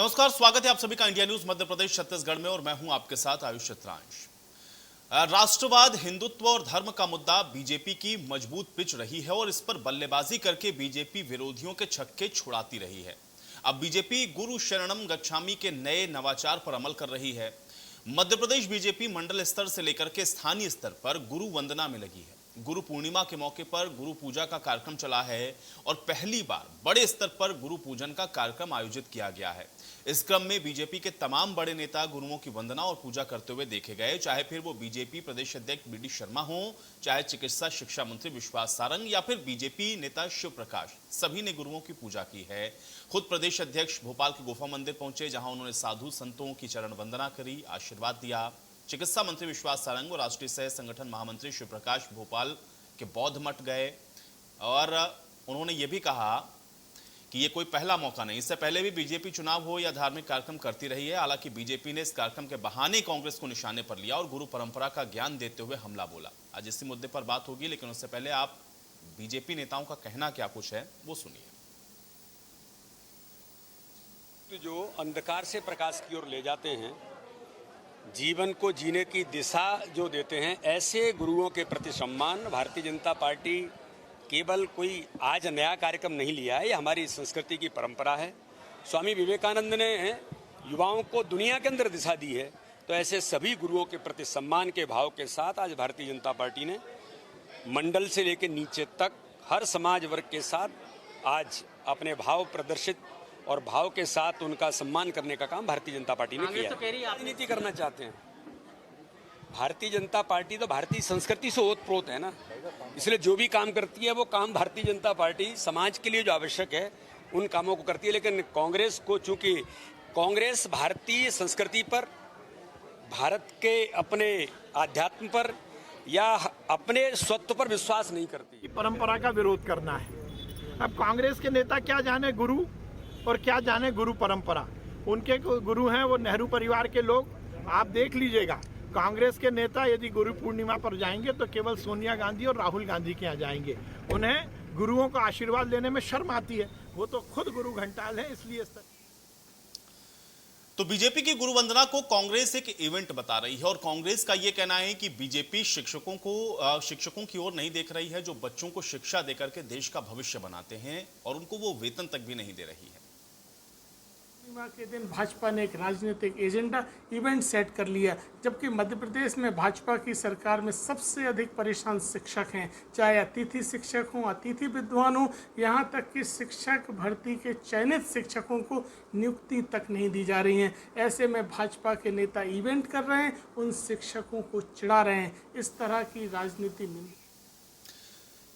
नमस्कार, स्वागत है आप सभी का इंडिया न्यूज मध्य प्रदेश छत्तीसगढ़ में और मैं हूं आपके साथ आयुष चित्रांश। राष्ट्रवाद, हिंदुत्व और धर्म का मुद्दा बीजेपी की मजबूत पिच रही है और इस पर बल्लेबाजी करके बीजेपी विरोधियों के छक्के छुड़ाती रही है। अब बीजेपी गुरु शरणम गच्छामी के नए नवाचार पर अमल कर रही है। मध्य प्रदेश बीजेपी मंडल स्तर से लेकर के स्थानीय स्तर पर गुरु वंदना में लगी है। गुरु पूर्णिमा के मौके पर गुरु पूजा का कार्यक्रम चला है और पहली बार बड़े स्तर पर गुरु पूजन का कार्यक्रम आयोजित किया गया है। इस क्रम में बीजेपी के तमाम बड़े नेता गुरुओं की वंदना और पूजा करते हुए देखे गए, चाहे फिर वो बीजेपी प्रदेश अध्यक्ष बीडी शर्मा हो, चाहे चिकित्सा शिक्षा मंत्री विश्वास सारंग या फिर बीजेपी नेता शिव प्रकाश, सभी ने गुरुओं की पूजा की है। खुद प्रदेश अध्यक्ष भोपाल के गुफा मंदिर पहुंचे, जहां उन्होंने साधु संतों की चरण वंदना करी, आशीर्वाद दिया। चिकित्सा मंत्री विश्वास सारंग और राष्ट्रीय सह संगठन महामंत्री शिव प्रकाश भोपाल के बौद्ध मठ गए और उन्होंने ये भी कहा कि ये कोई पहला मौका नहीं, इससे पहले भी बीजेपी चुनाव हो या धार्मिक कार्यक्रम करती रही है। हालांकि बीजेपी ने इस कार्यक्रम के बहाने कांग्रेस को निशाने पर लिया और गुरु परंपरा का ज्ञान देते हुए हमला बोला। आज इसी मुद्दे पर बात होगी, लेकिन उससे पहले आप बीजेपी नेताओं का कहना क्या कुछ है वो सुनिए। जो अंधकार से प्रकाश की ओर ले जाते हैं, जीवन को जीने की दिशा जो देते हैं, ऐसे गुरुओं के प्रति सम्मान भारतीय जनता पार्टी केवल कोई आज नया कार्यक्रम नहीं लिया है, ये हमारी संस्कृति की परंपरा है। स्वामी विवेकानंद ने युवाओं को दुनिया के अंदर दिशा दी है, तो ऐसे सभी गुरुओं के प्रति सम्मान के भाव के साथ आज भारतीय जनता पार्टी ने मंडल से लेकर नीचे तक हर समाज वर्ग के साथ आज अपने भाव प्रदर्शित और भाव के साथ उनका सम्मान करने का काम भारतीय जनता पार्टी ने किया। राजनीति करना चाहते हैं, भारतीय जनता पार्टी तो भारतीय संस्कृति से ओतप्रोत है ना, इसलिए जो भी काम करती है वो काम भारतीय जनता पार्टी समाज के लिए जो आवश्यक है उन कामों को करती है। लेकिन कांग्रेस को, चूंकि कांग्रेस भारतीय संस्कृति पर, भारत के अपने आध्यात्म पर या अपने स्वत्व पर विश्वास नहीं करती, परंपरा का विरोध करना है। अब कांग्रेस के नेता क्या जाने गुरु और क्या जाने गुरु परंपरा। उनके गुरु हैं वो नेहरू परिवार के लोग। आप देख लीजिएगा, कांग्रेस के नेता यदि गुरु पूर्णिमा पर जाएंगे तो केवल सोनिया गांधी और राहुल गांधी के यहाँ जाएंगे। उन्हें गुरुओं का आशीर्वाद लेने में शर्म आती है, वो तो खुद गुरु घंटाल है, इसलिए तो बीजेपी की गुरु वंदना को कांग्रेस एक इवेंट बता रही है और कांग्रेस का यह कहना है कि बीजेपी शिक्षकों की ओर नहीं देख रही है, जो बच्चों को शिक्षा देकर के देश का भविष्य बनाते हैं, और उनको वो वेतन तक भी नहीं दे रही है। पूर्णिमा के दिन भाजपा ने एक राजनीतिक एजेंडा इवेंट सेट कर लिया, जबकि मध्य प्रदेश में भाजपा की सरकार में सबसे अधिक परेशान शिक्षक हैं, चाहे अतिथि शिक्षक हों, अतिथि विद्वान हों, यहाँ तक कि शिक्षक भर्ती के चयनित शिक्षकों को नियुक्ति तक नहीं दी जा रही है। ऐसे में भाजपा के नेता इवेंट कर रहे हैं, उन शिक्षकों को चिढ़ा रहे हैं। इस तरह की राजनीति में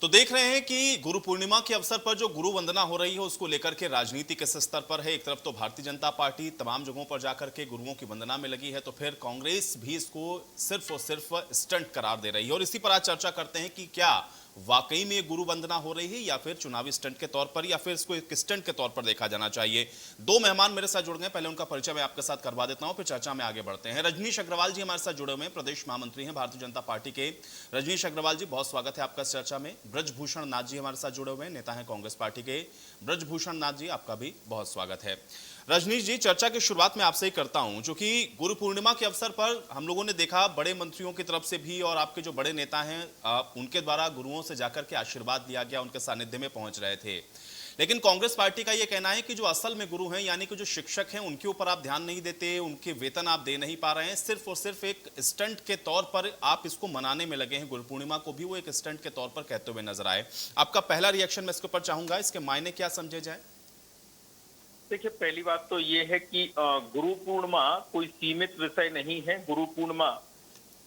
तो देख रहे हैं कि गुरु पूर्णिमा के अवसर पर जो गुरु वंदना हो रही है उसको लेकर के राजनीति किस स्तर पर है। एक तरफ तो भारतीय जनता पार्टी तमाम जगहों पर जाकर के गुरुओं की वंदना में लगी है, तो फिर कांग्रेस भी इसको सिर्फ और सिर्फ स्टंट करार दे रही है। और इसी पर आज चर्चा करते हैं कि क्या वाकई में गुरु वंदना हो रही है या फिर चुनावी स्टंट के तौर पर, या फिर इसको एक स्टंट के तौर पर देखा जाना चाहिए। दो मेहमान मेरे साथ जुड़ गए, पहले उनका परिचय मैं आपके साथ करवा देता हूं, फिर चर्चा में आगे बढ़ते हैं। रजनीश अग्रवाल जी हमारे साथ जुड़े हुए हैं, प्रदेश महामंत्री हैं भारतीय जनता पार्टी के। रजनीश अग्रवाल जी, बहुत स्वागत है आपका इस चर्चा में। ब्रजभूषण नाथ जी हमारे साथ जुड़े हुए हैं, नेता हैं कांग्रेस पार्टी के। ब्रजभूषण नाथ जी, आपका भी बहुत स्वागत है। रजनीश जी, चर्चा की शुरुआत में आपसे ही करता हूं, क्योंकि गुरु पूर्णिमा के अवसर पर हम लोगों ने देखा बड़े मंत्रियों की तरफ से भी और आपके जो बड़े नेता हैं उनके द्वारा गुरुओं से जाकर के आशीर्वाद दिया गया, उनके सानिध्य में पहुंच रहे थे। लेकिन कांग्रेस पार्टी का यह कहना है कि जो असल में गुरु हैं, यानी कि जो शिक्षक हैं, उनके ऊपर आप ध्यान नहीं देते, उनके वेतन आप दे नहीं पा रहे हैं, सिर्फ और सिर्फ एक स्टंट के तौर पर आप इसको मनाने में लगे हैं। गुरु पूर्णिमा को भी वो एक स्टंट के तौर पर कहते हुए नजर आए। आपका पहला रिएक्शन मैं इसके ऊपर चाहूंगा, इसके मायने क्या समझे जाए? देखिए, पहली बात तो ये है कि गुरु पूर्णिमा कोई सीमित विषय नहीं है। गुरु पूर्णिमा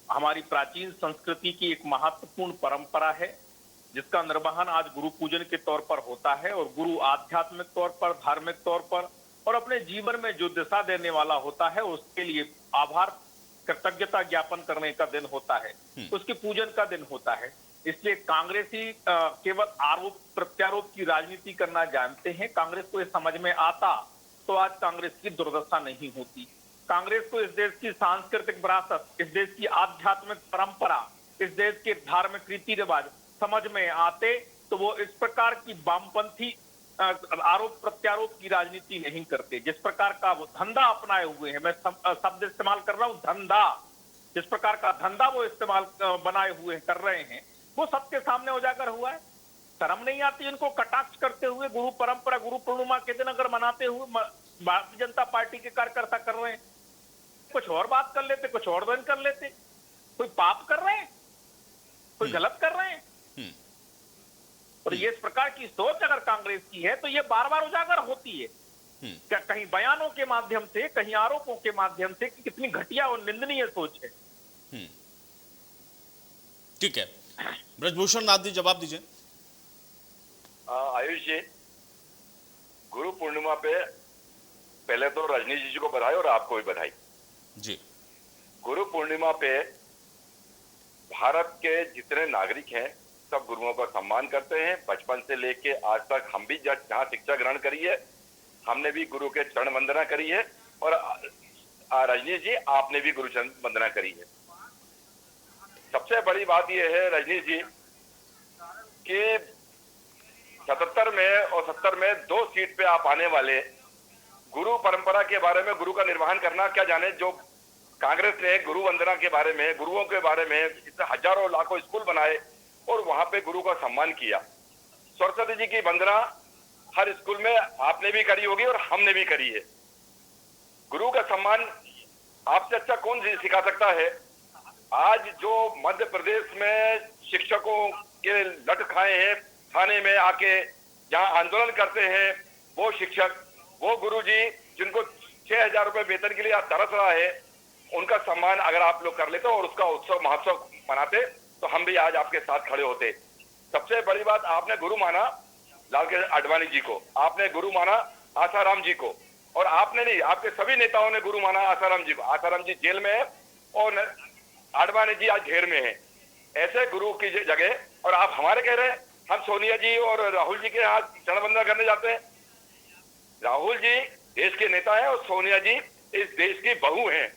हमारी प्राचीन संस्कृति की एक महत्वपूर्ण परंपरा है, जिसका निर्वहन आज गुरु पूजन के तौर पर होता है। और गुरु आध्यात्मिक तौर पर, धार्मिक तौर पर और अपने जीवन में जो दिशा देने वाला होता है, उसके लिए आभार, कृतज्ञता ज्ञापन करने का दिन होता है, उसके पूजन का दिन होता है। इसलिए कांग्रेसी केवल आरोप प्रत्यारोप की राजनीति करना जानते हैं। कांग्रेस को ये समझ में आता तो आज कांग्रेस की दुर्दशा नहीं होती। कांग्रेस को इस देश की सांस्कृतिक विरासत, इस देश की आध्यात्मिक परंपरा, इस देश के धार्मिक रीति रिवाज समझ में आते तो वो इस प्रकार की वामपंथी आरोप प्रत्यारोप की राजनीति नहीं करते। जिस प्रकार का वो धंधा अपनाए हुए हैं, मैं शब्द इस्तेमाल कर रहा हूं, धंधा, जिस प्रकार का धंधा वो इस्तेमाल बनाए हुए कर रहे हैं, वो सबके सामने उजागर हुआ है। शर्म नहीं आती इनको कटाक्ष करते हुए? गुरु परंपरा, गुरु पूर्णिमा के दिन अगर मनाते हुए भारतीय जनता पार्टी के कार्यकर्ता कर रहे हैं, कुछ और बात कर लेते, कुछ और दिन कर लेते। कोई पाप कर रहे हैं, कोई गलत कर रहे हैं। और ये इस प्रकार की सोच अगर कांग्रेस की है तो ये बार बार उजागर होती है। क्या कहीं बयानों के माध्यम से, कहीं आरोपों के माध्यम से, कि कितनी घटिया और निंदनीय सोच है। ठीक है, ब्रजभूषण नाथ जी जवाब दीजिए। आयुष जी, गुरु पूर्णिमा पे पहले तो रजनीश जी को बधाई और आपको भी बधाई जी। गुरु पूर्णिमा पे भारत के जितने नागरिक हैं सब गुरुओं का सम्मान करते हैं। बचपन से लेके आज तक हम भी जहाँ शिक्षा ग्रहण करी है, हमने भी गुरु के चरण वंदना करी है, और रजनीश जी आपने भी गुरु चरण वंदना करी है। सबसे बड़ी बात यह है रजनीश जी कि 77 में और 70 में 2 सीट पे आप आने वाले, गुरु परंपरा के बारे में, गुरु का निर्वहन करना क्या जाने। जो कांग्रेस ने गुरु वंदना के बारे में, गुरुओं के बारे में इतने हजारों लाखों स्कूल बनाए और वहां पे गुरु का सम्मान किया। सरस्वती जी की वंदना हर स्कूल में आपने भी करी होगी और हमने भी करी है। गुरु का सम्मान आपसे अच्छा कौन सिखा सकता है? आज जो मध्य प्रदेश में शिक्षकों के लट खाए हैं, थाने में आके जहां आंदोलन करते हैं, वो शिक्षक, वो गुरुजी जिनको 6,000 रुपए वेतन के लिए आज तरस रहा है, उनका सम्मान अगर आप लोग कर लेते और उसका उत्सव महोत्सव मनाते तो हम भी आज आपके साथ खड़े होते। सबसे बड़ी बात, आपने गुरु माना लालकृष्ण आडवाणी जी को, आपने गुरु माना आसाराम जी को, और आपने नहीं, आपके सभी नेताओं ने गुरु माना आसाराम जी को। आसाराम जी जेल में है और आडवाणी जी आज घेर में है। ऐसे गुरु की जगह, और आप हमारे कह रहे हैं हम सोनिया जी और राहुल जी के यहाँ चरण वंदना करने जाते हैं। राहुल जी देश के नेता हैं और सोनिया जी इस देश की बहू हैं।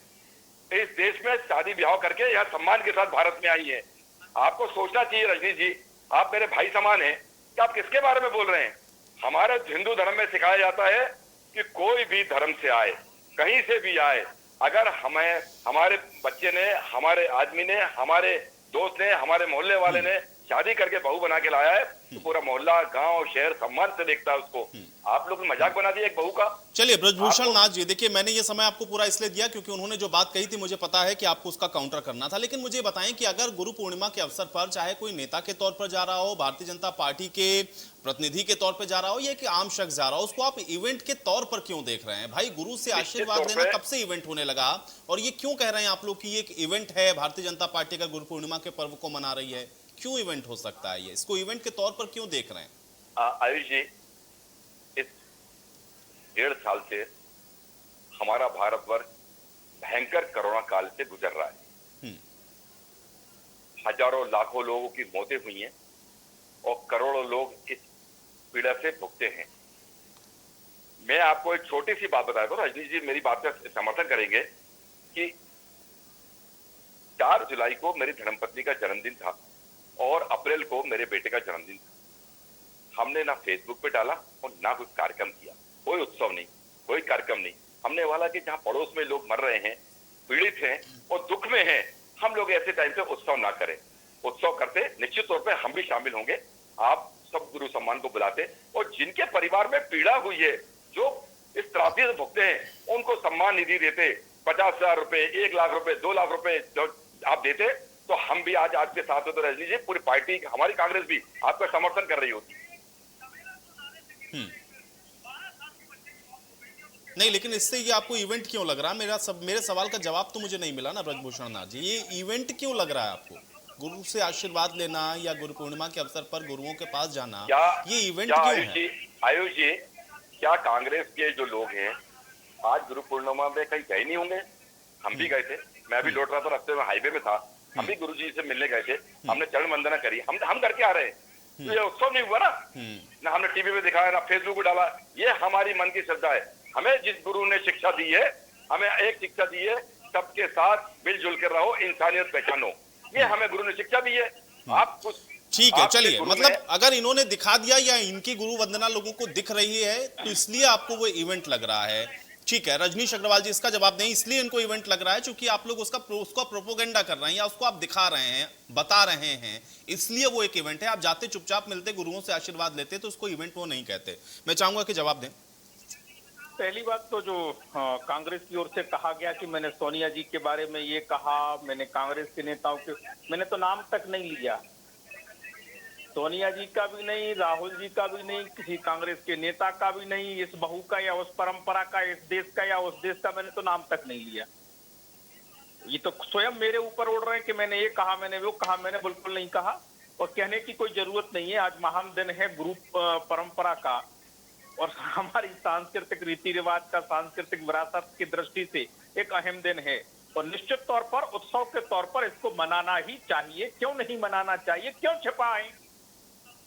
इस देश में शादी ब्याह करके यहाँ सम्मान के साथ भारत में आई है। आपको सोचना चाहिए रजनीश जी, आप मेरे भाई समान हैं कि आप किसके बारे में बोल रहे हैं। हमारे हिंदू धर्म में सिखाया जाता है कि कोई भी धर्म से आए, कहीं से भी आए, अगर हमें, हमारे बच्चे ने, हमारे आदमी ने, हमारे दोस्त ने, हमारे मोहल्ले वाले ने शादी करके बहू बना के लाया है तो पूरा मोहल्ला, गांव, शहर सम्मान से देखता है उसको। आप लोग मजाक बना दिए एक बहू का। चलिए ब्रजभूषण नाथ जी, देखिए मैंने ये समय आपको पूरा इसलिए दिया क्योंकि उन्होंने जो बात कही थी मुझे पता है कि आपको उसका काउंटर करना था। लेकिन मुझे बताएं कि अगर गुरु पूर्णिमा के अवसर पर चाहे कोई नेता के तौर पर जा रहा हो, भारतीय जनता पार्टी के प्रतिनिधि के तौर पर जा रहा हो या कि आम शख्स जा रहा हो, उसको आप इवेंट के तौर पर क्यों देख रहे हैं? भाई गुरु से आशीर्वाद लेना कब से इवेंट होने लगा? और ये क्यों कह रहे हैं आप लोग कि ये एक इवेंट है, भारतीय जनता पार्टी का गुरु पूर्णिमा के पर्व को मना रही है? क्यों इवेंट हो सकता है ये? इसको इवेंट के तौर पर क्यों देख रहे हैं? आयुष जी, इस 1.5 साल से हमारा भारतवर्ष भयंकर कोरोना काल से गुजर रहा है। हजारों लाखों लोगों की मौतें हुई हैं और करोड़ों लोग इस पीड़ा से भुगते हैं। मैं आपको एक छोटी सी बात बता दूं, रजनीश जी मेरी बात का समर्थन करेंगे कि 4 जुलाई को मेरी धर्मपत्नी का जन्मदिन था और अप्रैल को मेरे बेटे का जन्मदिन था। हमने ना फेसबुक पे डाला और ना कोई कार्यक्रम किया, कोई उत्सव नहीं, कोई कार्यक्रम नहीं। हमने वाला कि जहां पड़ोस में लोग मर रहे हैं, पीड़ित हैं और दुख में हैं, हम लोग ऐसे टाइम पे उत्सव ना करें। उत्सव करते निश्चित तौर पे हम भी शामिल होंगे, आप सब गुरु सम्मान को बुलाते और जिनके परिवार में पीड़ा हुई है, जो इस त्रासदी से भुगते हैं, उनको सम्मान निधि देते, 50,000 रुपए, 1 लाख रुपए, 2 लाख रुपए जो आप देते तो हम भी आज आपके साथ होते। रह लीजिए, पूरी पार्टी, हमारी कांग्रेस भी आपका समर्थन कर रही होती। नहीं, लेकिन इससे ये आपको इवेंट क्यों लग रहा है? मेरे सवाल का जवाब तो मुझे नहीं मिला ना ब्रजभूषण नाथ जी। ये इवेंट क्यों लग रहा है आपको? गुरु से आशीर्वाद लेना या गुरु पूर्णिमा के अवसर पर गुरुओं के पास जाना, ये इवेंट क्यों है? आयुष जी, क्या कांग्रेस के जो लोग हैं आज गुरु पूर्णिमा में कहीं गए नहीं होंगे? हम भी गए थे, मैं भी लौट रहा था, रास्ते में हाईवे में था, हम भी गुरु जी से मिलने गए थे, हमने चरण वंदना करी, हम करके आ रहे हैं। तो ये उत्सव नहीं हुआ ना हमने टीवी में दिखाया, ना फेसबुक पे डाला। ये हमारी मन की श्रद्धा है। हमें जिस गुरु ने शिक्षा दी है, हमें एक शिक्षा दी है, सबके साथ मिलजुल कर रहो, इंसानियत पहचानो। ये हमें गुरु ने शिक्षा दी है। आप कुछ ठीक है, आपके चलिए, गुरु मतलब में- अगर इन्होंने दिखा दिया या इनकी गुरु वंदना लोगों को दिख रही है तो इसलिए आपको वो इवेंट लग रहा है। ठीक है, रजनीश अग्रवाल जी इसका जवाब दें, इसलिए इनको इवेंट लग रहा है क्योंकि आप लोग उसका प्रोपोगेंडा कर रहे हैं या उसको आप दिखा रहे हैं, बता रहे हैं, इसलिए वो एक इवेंट है। आप जाते चुपचाप मिलते, गुरुओं से आशीर्वाद लेते तो उसको इवेंट वो नहीं कहते। मैं चाहूंगा कि जवाब दें। पहली बात तो जो कांग्रेस की ओर से कहा गया कि मैंने सोनिया जी के बारे में ये कहा, मैंने कांग्रेस के नेताओं के, मैंने तो नाम तक नहीं लिया, सोनिया जी का भी नहीं, राहुल जी का भी नहीं, किसी कांग्रेस के नेता का भी नहीं, इस बहू का या उस परंपरा का, इस देश का या उस देश का, मैंने तो नाम तक नहीं लिया। ये तो स्वयं मेरे ऊपर उड़ रहे हैं कि मैंने ये कहा, मैंने वो कहा। मैंने बिल्कुल नहीं कहा और कहने की कोई जरूरत नहीं है। आज महान दिन है गुरु परंपरा का और हमारी सांस्कृतिक रीति रिवाज का, सांस्कृतिक विरासत की दृष्टि से एक अहम दिन है और निश्चित तौर पर उत्सव के तौर पर इसको मनाना ही चाहिए। क्यों नहीं मनाना चाहिए? क्यों छिपाएं?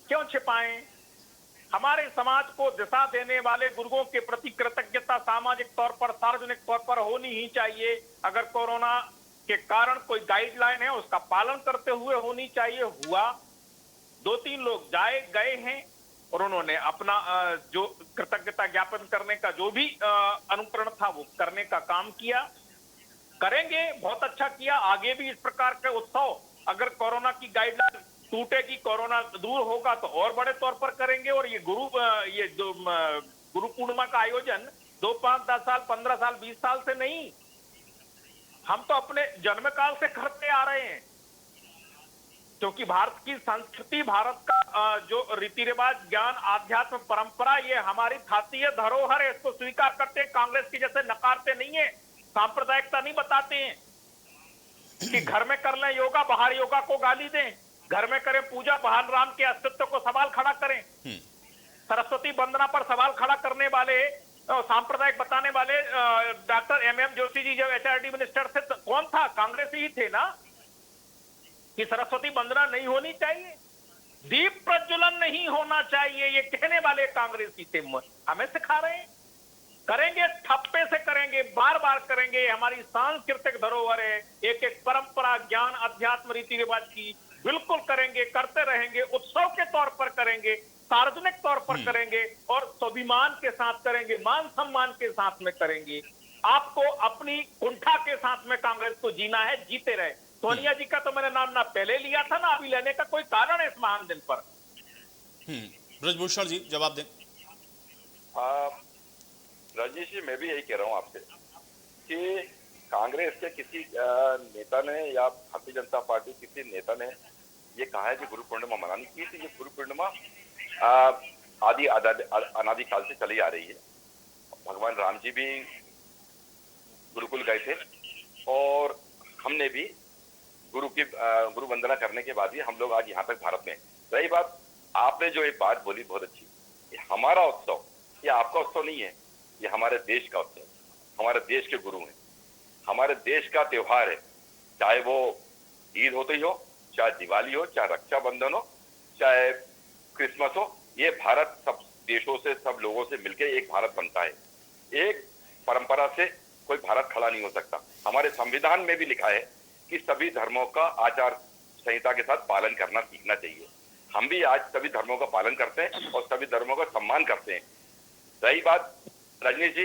क्यों छिपाएं? हमारे समाज को दिशा देने वाले गुरुओं के प्रति कृतज्ञता सामाजिक तौर पर, सार्वजनिक तौर पर होनी ही चाहिए। अगर कोरोना के कारण कोई गाइडलाइन है उसका पालन करते हुए होनी चाहिए। हुआ, 2-3 लोग गए हैं और उन्होंने अपना जो कृतज्ञता ज्ञापन करने का जो भी अनुकरण था वो करने का काम किया। करेंगे, बहुत अच्छा किया। आगे भी इस प्रकार के उत्सव, अगर कोरोना की गाइडलाइन टूटेगी, कोरोना दूर होगा तो और बड़े तौर पर करेंगे। और ये गुरु पूर्णिमा का आयोजन 2, 5, 10 साल, 15 साल, 20 साल से नहीं, हम तो अपने जन्म काल से करते आ रहे हैं। क्योंकि भारत की संस्कृति, भारत का जो रीति रिवाज, ज्ञान, आध्यात्म, परंपरा, ये हमारी खातीय धरोहर है। इसको स्वीकार करते हैं, कांग्रेस की जैसे नकारते नहीं है, सांप्रदायिकता नहीं बताते हैं कि घर में कर लें योगा, बाहर योगा को गाली दें, घर में करें पूजा, बाहर राम के अस्तित्व को सवाल खड़ा करें। सरस्वती वंदना पर सवाल खड़ा करने वाले, सांप्रदायिक बताने वाले डॉक्टर MM जोशी जी जब HRD मिनिस्टर थे तो कौन था? कांग्रेस ही थे ना, कि सरस्वती वंदना नहीं होनी चाहिए, दीप प्रज्वलन नहीं होना चाहिए, ये कहने वाले कांग्रेसी थे। हमें सिखा रहे हैं। करेंगे, ठप्पे से करेंगे, बार बार करेंगे। हमारी सांस्कृतिक धरोहर है, एक एक परंपरा, ज्ञान, अध्यात्म, रीति रिवाज की बिल्कुल करेंगे, करते रहेंगे। उत्सव के तौर पर करेंगे, सार्वजनिक तौर पर करेंगे और स्वाभिमान के साथ करेंगे, मान सम्मान के साथ में करेंगे। आपको अपनी कुंठा के साथ में कांग्रेस को जीना है, जीते रहे। सोनिया जी का तो मैंने नाम ना पहले लिया था ना अभी लेने का कोई कारण है इस महान दिन पर। ब्रजभूषण जी जवाब दें। रजनीश जी, मैं भी यही कह रहा हूँ आपसे कि कांग्रेस के किसी नेता ने या भारतीय जनता पार्टी किसी नेता ने ये कहा है कि गुरु पूर्णिमा मनानी की थी। ये गुरु पूर्णिमा अनादि काल से चली आ रही है। भगवान राम जी भी गुरुकुल गए थे और हमने भी गुरु वंदना करने के बाद ही हम लोग आज यहाँ तक भारत में। रही बात, आपने जो एक बात बोली बहुत अच्छी, ये हमारा उत्सव, ये आपका उत्सव नहीं है, ये हमारे देश का उत्सव, हमारे देश के गुरु हैं, हमारे देश का त्योहार है। चाहे वो ईद होती हो, चाहे दिवाली हो, चाहे रक्षाबंधन हो, चाहे क्रिसमस हो, ये भारत सब देशों से, सब लोगों से मिलकर एक भारत बनता है। एक परंपरा से कोई भारत खड़ा नहीं हो सकता। हमारे संविधान में भी लिखा है कि सभी धर्मों का आचार संहिता के साथ पालन करना सीखना चाहिए। हम भी आज सभी धर्मों का पालन करते हैं और सभी धर्मों का सम्मान करते हैं। रही बात रजनीश जी,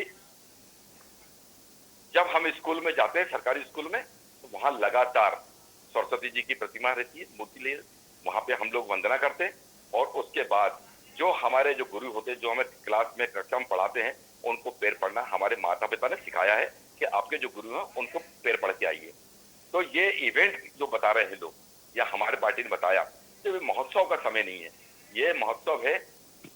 जब हम स्कूल में जाते हैं, सरकारी स्कूल में, तो वहां लगातार सरस्वती जी की प्रतिमा रहती है, मूर्ति ले, वहां पे हम लोग वंदना करते हैं और उसके बाद जो हमारे जो गुरु होते हैं, जो हमें क्लास में कक्षा में पढ़ाते हैं, उनको पैर पढ़ना हमारे माता पिता ने सिखाया है कि आपके जो गुरु हैं उनको पैर पढ़ के आइए। तो ये इवेंट जो बता रहे हैं लोग या हमारे पार्टी ने बताया, तो ये महोत्सव का समय नहीं है, ये महोत्सव है।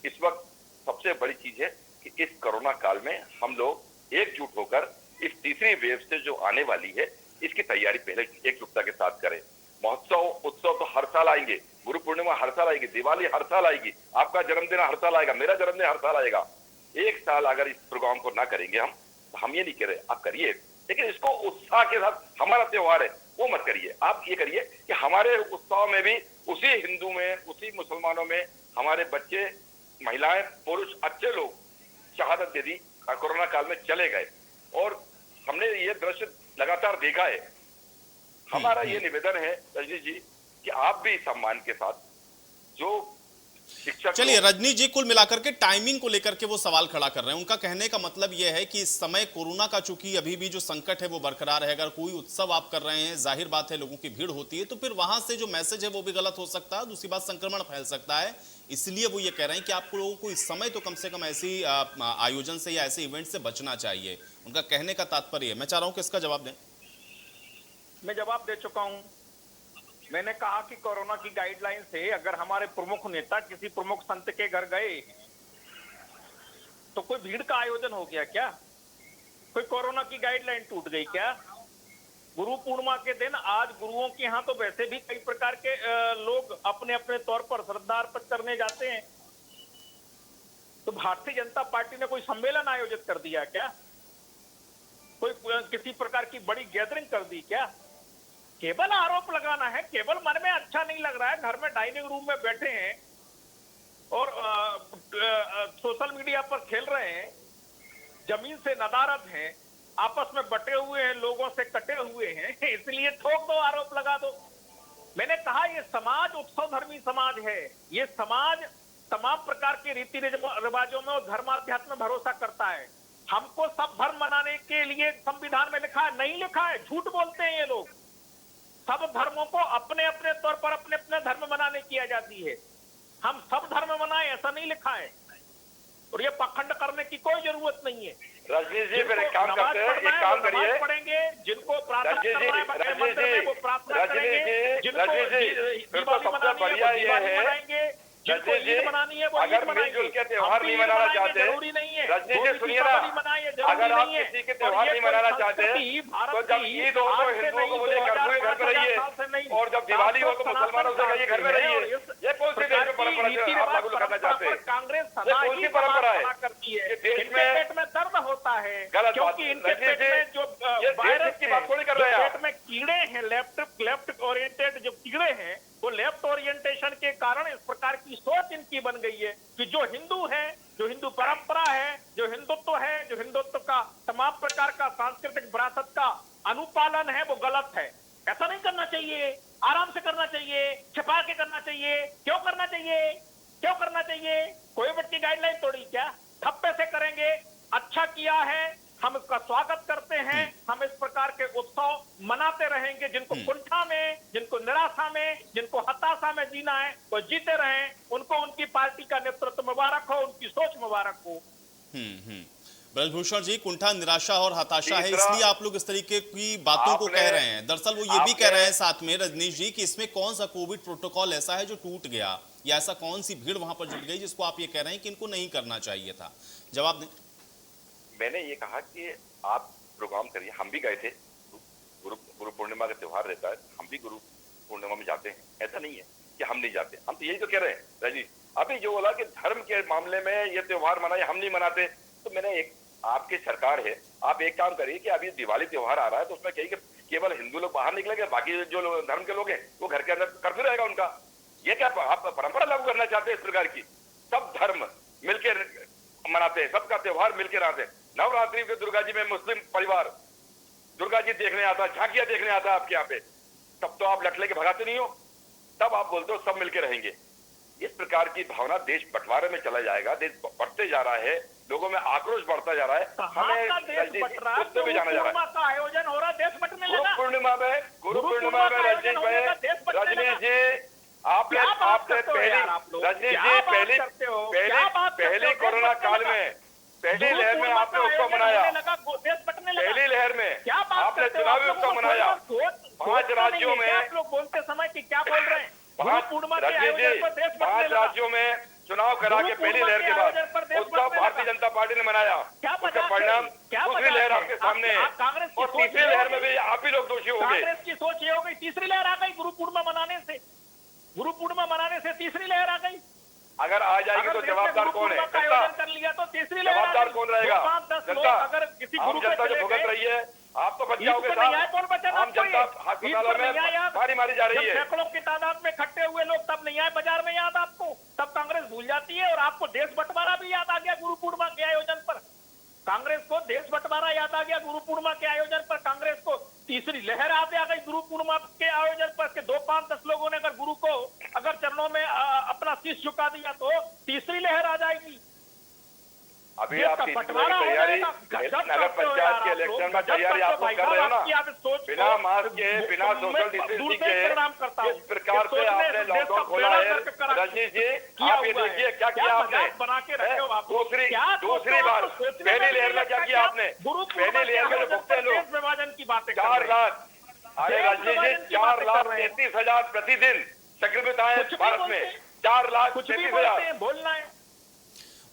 इस वक्त सबसे बड़ी चीज है कि इस कोरोना काल में हम लोग एकजुट होकर इस तीसरी वेव से जो आने वाली है इसकी तैयारी पहले एकजुटता के साथ करें। उत्सव तो हर साल आएंगे, गुरु पूर्णिमा हर साल आएगी, दिवाली हर साल आएगी, आपका जन्मदिन हर साल आएगा, मेरा जन्मदिन हर साल आएगा। एक साल अगर इस प्रोग्राम को ना करेंगे हम, तो हम ये नहीं कह रहे, आप करिए, लेकिन इसको उत्साह के साथ, हमारा त्योहार है वो मत करिए। आप ये करिए कि हमारे उत्सव में भी उसी हिंदू में, उसी मुसलमानों में हमारे बच्चे, महिलाएं, पुरुष, अच्छे लोग शहादत दे दी, कोरोना काल में चले गए और हमने ये दृश्य लगातार देखा है। हमारा ये निवेदन है रजनीश जी कि आप भी सम्मान के साथ जो शिक्षक चलिए, रजनी जी कुल मिलाकर के टाइमिंग को लेकर के वो सवाल खड़ा कर रहे हैं। उनका कहने का मतलब ये है कि इस समय कोरोना का चूंकि अभी भी जो संकट है वो बरकरार है, अगर कोई उत्सव आप कर रहे हैं, जाहिर बात है लोगों की भीड़ होती है, तो फिर वहां से जो मैसेज है वो भी गलत हो सकता है। दूसरी बात, संक्रमण फैल सकता है। इसलिए वो ये कह रहे हैं कि आप लोगों को इस समय तो कम से कम ऐसी आयोजन से या ऐसे इवेंट से बचना चाहिए। उनका कहने का तात्पर्य है। मैं चाह रहा हूं कि इसका जवाब दें। मैं जवाब दे चुका हूं। मैंने कहा कि कोरोना की गाइडलाइन से अगर हमारे प्रमुख नेता किसी प्रमुख संत के घर गए तो कोई भीड़ का आयोजन हो गया क्या? कोई कोरोना की गाइडलाइन टूट गई क्या? गुरु पूर्णिमा के दिन आज गुरुओं के यहाँ तो वैसे भी कई प्रकार के लोग अपने अपने तौर पर श्रद्धा अर्पित करने जाते हैं। तो भारतीय जनता पार्टी ने कोई सम्मेलन आयोजित कर दिया क्या? कोई किसी प्रकार की बड़ी गैदरिंग कर दी क्या? केवल आरोप लगाना है, केवल मन में अच्छा नहीं लग रहा है, घर में डाइनिंग रूम में बैठे हैं और सोशल मीडिया पर खेल रहे हैं, जमीन से नदारद हैं, आपस में बटे हुए हैं, लोगों से कटे हुए हैं, इसलिए ठोक दो, आरोप लगा दो। मैंने कहा ये समाज उत्सव धर्मी समाज है। ये समाज तमाम प्रकार के रीति रिवाजों में और धर्माध्यात्म में भरोसा करता है। हमको सब धर्म मनाने के लिए संविधान में लिखा है, नहीं लिखा है, झूठ बोलते हैं ये लोग। सब धर्मों को अपने अपने तौर पर अपने अपने धर्म मनाने की आजादी है। हम सब धर्म मनाएं ऐसा नहीं लिखा है, और ये पखंड करने की कोई जरूरत नहीं है। रजनीश जी फिर एक काम करते हैं, एक काम करिए, पढ़ेंगे, जिनको प्रार्थना करना है मंदिर में वो प्रार्थना करेंगे, जिनको दीपावली मनानी है दिवाली मनाएंगे, जिनको ईद मनानी है वो ईद मनाएंगे। के त्योहार नहीं मनाना चाहते, जरूरी नहीं है। रजनीश जी सुनिए ना, अगर आप किसी के त्योहार नहीं मनाना चाहते तो जब ईद हो तो हिंदुओं को बोले घर में रहिए, और जब दिवाली हो तो मुसलमानों से कहिए घर में रहिए। ये कौन सी देश में परंपरा आप लागू करना चाहते हैं? कांग्रेस ये कौन सी परंपरा है? करती है, देश में पेट में दर्द होता है, गलत बात, क्योंकि इनके पेट में जो वायरस की बात थोड़ी कर रहे हैं, पेट में कीड़े हैं, लेफ्ट ओरिएंटेड जो कीड़े हैं, वो लेफ्ट ओरिएंटेशन के कारण इस प्रकार की सोच इनकी बन गई है कि जो हिंदू है, जो हिंदू परंपरा है, जो हिंदुत्व है, जो हिंदुत्व का तमाम प्रकार का सांस्कृतिक विरासत का अनुपालन है, वो गलत है। ऐसा नहीं करना चाहिए, आराम से करना चाहिए, छिपा के करना चाहिए। क्यों करना चाहिए? क्यों करना चाहिए? कोविड की गाइडलाइन तोड़ी क्या? धप्पे से करेंगे, अच्छा किया है, हम इसका स्वागत करते हैं। हम इस प्रकार के उत्सव मनाते रहेंगे। जिनको कुंठा में, जिनको निराशा में, जिनको हताशा में जीना है वो जीते रहें। उनको उनकी पार्टी का नेतृत्व मुबारक हो, उनकी सोच मुबारक हो। ब्रजभूषण जी, कुंठा निराशा और हताशा है, इसलिए आप लोग इस तरीके की बातों को कह रहे हैं। दरअसल वो ये भी कह रहे हैं साथ में रजनीश जी कि इसमें कौन सा कोविड प्रोटोकॉल ऐसा है जो टूट गया, या ऐसा कौन सी भीड़ वहां पर जुट गई जिसको आप ये कह रहे हैं कि इनको नहीं करना चाहिए था। जवाब दें। मैंने ये कहा कि आप प्रोग्राम करिए, हम भी गए थे, गुरु पूर्णिमा का त्योहार रहता है, हम भी गुरु पूर्णिमा में जाते हैं, ऐसा नहीं है कि हम नहीं जाते। हम तो यही तो कह रहे हैं राजी, अभी जो बोला कि धर्म के मामले में ये त्योहार मनाए, हम नहीं मनाते। तो मैंने एक, आपकी सरकार है, आप एक काम करिए कि अभी दिवाली त्योहार आ रहा है तो उसमें कहिए कि केवल हिंदू लोग बाहर निकलेंगे, बाकी जो धर्म के लोग हैं वो घर के अंदर कर्फ्यू रहेगा उनका। ये क्या आप परंपरा लागू करना चाहते हैं इस प्रकार की? सब धर्म मिलकर मनाते हैं, सबका त्योहार मिलकर आते हैं। नवरात्रि के दुर्गा जी में मुस्लिम परिवार दुर्गा जी देखने आता, झांकियां देखने आता आपके यहाँ पे, तब तो आप लट लेके भगाते नहीं हो, तब आप बोलते हो सब मिलकर रहेंगे। इस प्रकार की भावना देश बंटवारे में चला जाएगा, देश बढ़ते जा रहा है, लोगों में आक्रोश बढ़ता जा रहा है, हमें उससे भी जाना जा रहा है। का आयोजन हो रहा है, देश बंटने लगा। गुरु पूर्णिमा में रजनीश जी आपने पहली कोरोना काल में पहली लहर में आपने उत्सव मनाया, पहली लहर में आपने चुनावी उत्सव मनाया 5 राज्यों में। आप लोग बोलते समय कि क्या बोल रहे हैं? 5 राज्यों में चुनाव करा के पहली लहर के बाद उत्सव भारतीय जनता पार्टी ने मनाया, उसका परिणाम दूसरी लहर आपके सामने है, और तीसरी लहर में भी आप ही लोग दोषी होंगे। कांग्रेस की सोच ये हो गई, तीसरी लहर आ गई गुरु पूर्णिमा मनाने से, गुरु पूर्णिमा मनाने से तीसरी लहर आ गई। अगर आ जाएगी तो जवाबदार कौन है? कर लिया तो तीसरी लहर जवाबदार कौन रहेगा? 5-10 लोग अगर किसी गुरु पे जनता जो भुगत रही है, आप तो बच जाओगे साहब। आम जनता अस्पतालों में मारी मारी जा रही है। सैकड़ों की तादाद में इकट्ठे हुए लोग तब नहीं आए बाजार में, याद आपको? तब कांग्रेस भूल जाती है। और आपको देश बंटवारा भी याद आ गया गुरु पूर्णिमा के आयोजन पर। कांग्रेस को देश बंटवारा याद आ गया गुरु पूर्णिमा के आयोजन पर। कांग्रेस को तीसरी लहर आते आ गई गुरु पूर्णिमा के आयोजन पर। 2-5-10 लोगों ने अगर गुरु को अगर चरणों में अपना शीश झुका दिया तो तीसरी लहर आ जाएगी। अभी देश आप का तीसरी बंटवारा हो तैयारी जाएगा। गजब नगर करते हो पंचायत यार के आप इलेक्शन लोग, में गजब तैयारी करते हो आप भाई लोग कर रहे हो साहब, ना, आपकी आप सोच को बिना मास्क के, बिना सोशल दूर डिस्टेंसिंग से के प्रणाम करता हूं। इस प्रकार से सोचने आपने देश का लॉकडाउन खोला बेड़ा है। गर्क करा रजनीश जी, किया आप ये हुआ है। देखिए क्या किया आपने। मजाक बना के रखे हो आप। दूसरी क्या दूसरी सोचो, बार आपको सोचने पहली में लहर में नहीं क्या लगता किया कि आपने। गुरु पहली लहर में जो भुगते लोग देश विभाजन की बातें कर 4 रहे हैं। लाख, अरे देश रजनीश विभाजन जी की 4 बातें लाख कर रहे हैं। 33,000 प्रतिदिन संक्रमित आए कुछ भी भारत बोलते में। हैं। 4 लाख कुछ भी 33,000। बोलते हैं, बोलना है।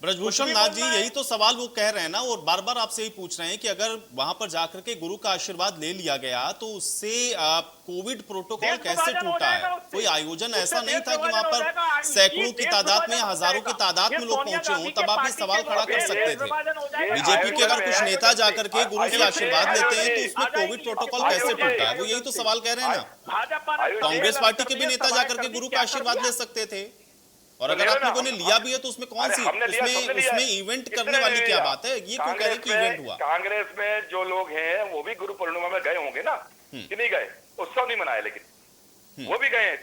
ब्रजभूषण कुछ भी नाथ जी, बोलना है। यही तो सवाल वो कह रहे हैं ना, और बार बार आपसे यही पूछ रहे हैं कि अगर वहां पर जाकर के गुरु का आशीर्वाद ले लिया गया तो उससे कोविड प्रोटोकॉल देश कैसे विभाजन हो टूटा जाएगा है। उससे। कोई आयोजन उससे ऐसा नहीं देश था कि वहां विभाजन हो पर जाएगा। सैकड़ों की देश तादाद में, विभाजन हो हजारों की जाएगा। तादाद ये में लोग सोनिया पहुंचे हों, गांधी तब के आप ये पार्टी सवाल के खड़ा लोग कर हैं, सकते देश विभाजन हो जाएगा। थे। बीजेपी के अगर कुछ नेता जाकर के गुरु की आयुष जी, आशीर्वाद लेते हैं तो उसमें आ जाएगी। कोविड प्रोटोकॉल आयुष कैसे जी, टूटा है, वो यही तो सवाल कह रहे हैं ना। भाजपा ने कांग्रेस सभा पार्टी कर के भी दिया, नेता सभाएं जाकर के कर दी, गुरु क्या का कर आशीर्वाद दिया? ले सकते थे। और अगर ले आप लेना। लोगों ने लिया भी है तो उसमें कौन अरे सी, हमने लिया, सबने लिया उसमें है। इवेंट किसने करने वाली नहीं क्या लिया? बात है, ये क्यों कह रहे हैं कि इवेंट हुआ। कांग्रेस में जो लोग हैं वो भी गुरु पूर्णिमा में गए होंगे ना, कि नहीं गए। उत्सव नहीं मनाया, लेकिन वो भी गए हैं।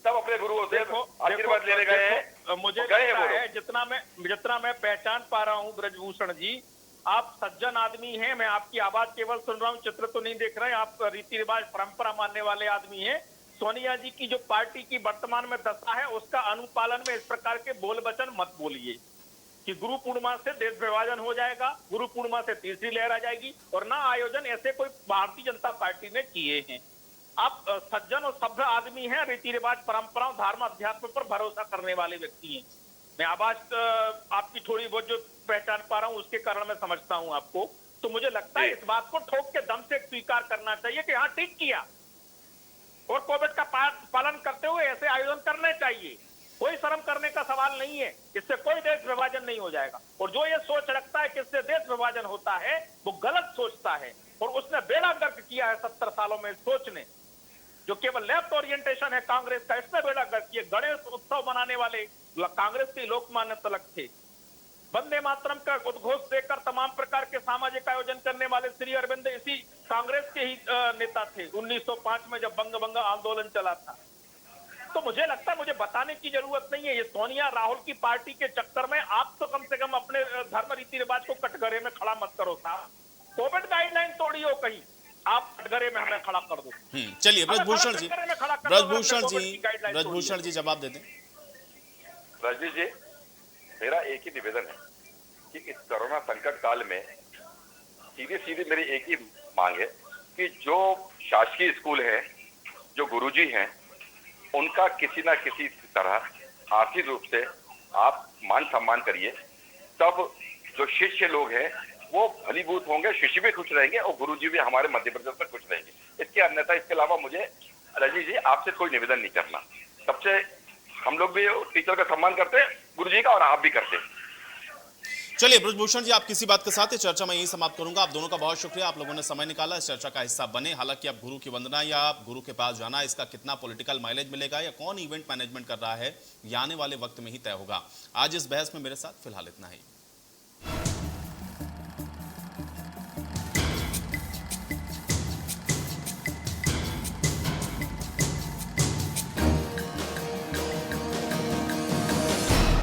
सब अपने गुरुओं से आशीर्वाद लेने गए हैं। मुझे गए हैं लगता वो लोग। है जितना मैं पहचान पा रहा हूँ ब्रजभूषण जी, आप सज्जन आदमी हैं। मैं आपकी आवाज केवल सुन रहा हूँ, चित्र तो नहीं देख रहे हैं। आप रीति रिवाज परंपरा मानने वाले आदमी हैं। सोनिया जी की जो पार्टी की वर्तमान में दशा है उसका अनुपालन में इस प्रकार के बोल वचन मत बोलिए कि गुरु पूर्णिमा से देश विभाजन हो जाएगा, गुरु पूर्णिमा से तीसरी लहर आ जाएगी, और ना आयोजन ऐसे कोई भारतीय जनता पार्टी ने किए हैं। आप सज्जन और सभ्य आदमी हैं, रीति रिवाज परंपराओं धर्म अध्यात्म पर भरोसा करने वाले व्यक्ति हैं। मैं आवाज आपकी थोड़ी बहुत जो पहचान पा रहा हूं उसके कारण मैं समझता हूं आपको। तो मुझे लगता है इस बात को ठोक के दम से स्वीकार करना चाहिए कि हाँ ठीक किया, और कोविड का पालन करते हुए ऐसे आयोजन करने चाहिए। कोई शर्म करने का सवाल नहीं है, इससे कोई देश विभाजन नहीं हो जाएगा। और जो ये सोच रखता है कि इससे देश विभाजन होता है वो गलत सोचता है, और उसने बेड़ा गर्क किया है 70 सालों में। सोच ने जो केवल लेफ्ट ओरिएंटेशन है कांग्रेस का, इसने बेड़ा गर्क किया। गणेश उत्सव मनाने वाले कांग्रेस के लोकमान्य तिलक थे। वंदे मातरम का उद्घोष देकर तमाम प्रकार के सामाजिक आयोजन करने वाले श्री अरविंद इसी कांग्रेस के ही नेता थे 1905 में, जब बंग आंदोलन चला था। तो मुझे लगता है मुझे बताने की जरूरत नहीं है। ये सोनिया राहुल की पार्टी के चक्कर में आप तो कम से कम अपने धर्म रीति रिवाज को कटघरे में खड़ा मत करो साहब। कोविड गाइडलाइन तोड़ी हो कहीं, आप कटघरे में हमें खड़ा कर दो। चलिए ब्रजभूषण जी, ब्रजभूषण जी जवाब दे दें। रजनीश जी, मेरा एक ही निवेदन है कि इस कोरोना संकट काल में सीधी मेरी एक ही मांग है कि जो शासकीय स्कूल हैं, जो गुरुजी हैं, उनका किसी ना किसी तरह आर्थिक रूप से आप मान सम्मान करिए। तब जो शिष्य लोग हैं वो फलीभूत होंगे, शिष्य भी खुश रहेंगे और गुरुजी भी हमारे मध्य प्रदेश में खुश रहेंगे। इसके अन्यथा, इसके अलावा मुझे रजनीश जी आपसे कोई निवेदन नहीं करना। सबसे हम लोग भी टीचर का सम्मान करते हैं, गुरुजी का, और आप भी करते हैं। चलिए ब्रजभूषण जी, आप किसी बात के साथ ये चर्चा मैं यही समाप्त करूंगा। आप दोनों का बहुत शुक्रिया, आप लोगों ने समय निकाला, इस चर्चा का हिस्सा बने। हालांकि अब गुरु की वंदना या गुरु के पास जाना, इसका कितना पॉलिटिकल माइलेज मिलेगा या कौन इवेंट मैनेजमेंट कर रहा है, ये आने वाले वक्त में ही तय होगा। आज इस बहस में मेरे साथ फिलहाल इतना ही।